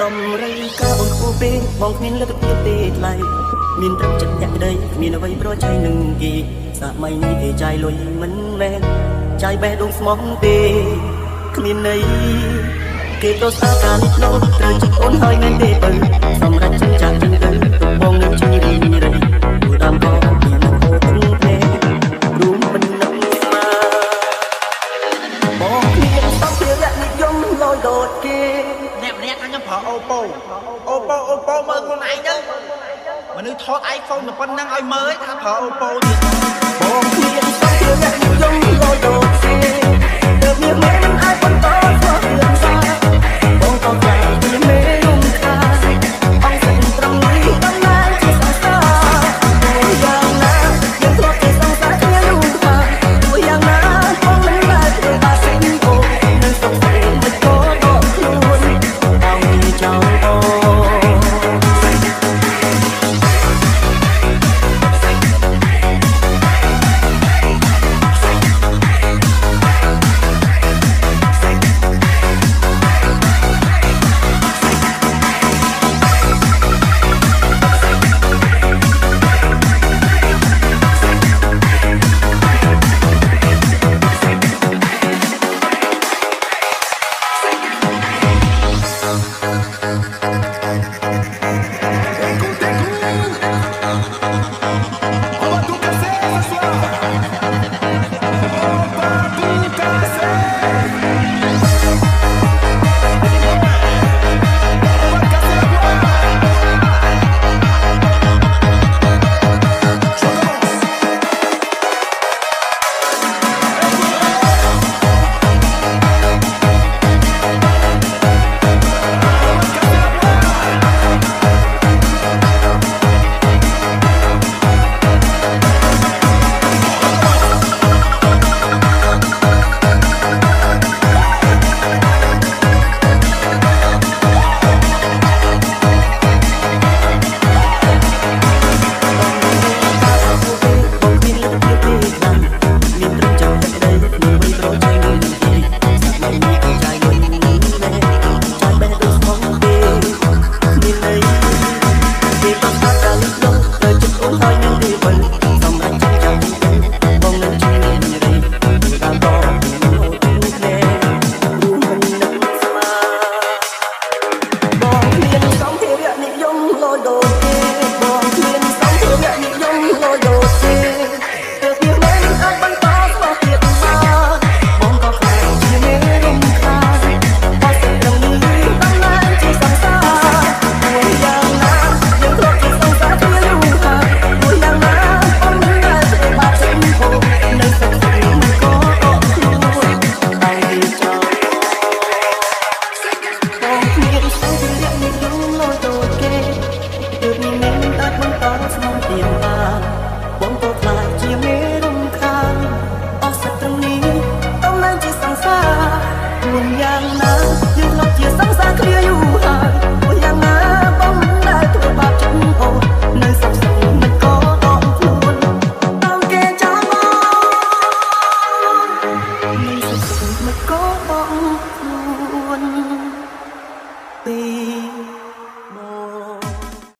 ដំរីកាអូនគូពេបងគ្មានលទ្ធភាពទេថ្លៃមានត្រឹមចិត្តអ្នកក្តីគ្មានអ្វីប្រឆាំងនឹងគេសម័យនេះគេចាយលុយមិនមែនចាយបេះដូងស្មោះទេគ្មានន័យគេក៏ស្អាតការនេះនោះត្រូវជិះអូនហើយមែនទេទៅសម្រាប់ចិញ្ចាក់ចិនទៅបងនឹងជិះរីងរៃគូដើមក៏មានអូនទេរួមមិននឹកមកបងគ្នាសំភារៈនិយមលយដូចគេអ្នកម្នាក់ថាខ្ញុំប្រើអូប៉ូមើលខ្លួនឯងទៅមនុស្សថត iPhone តែប៉ុណ្្នឹងឲ្យមើលថាប្រើអូប៉ូទៀតបងគ្នាសំភារៈនិយមលយដូចគេទៅមាន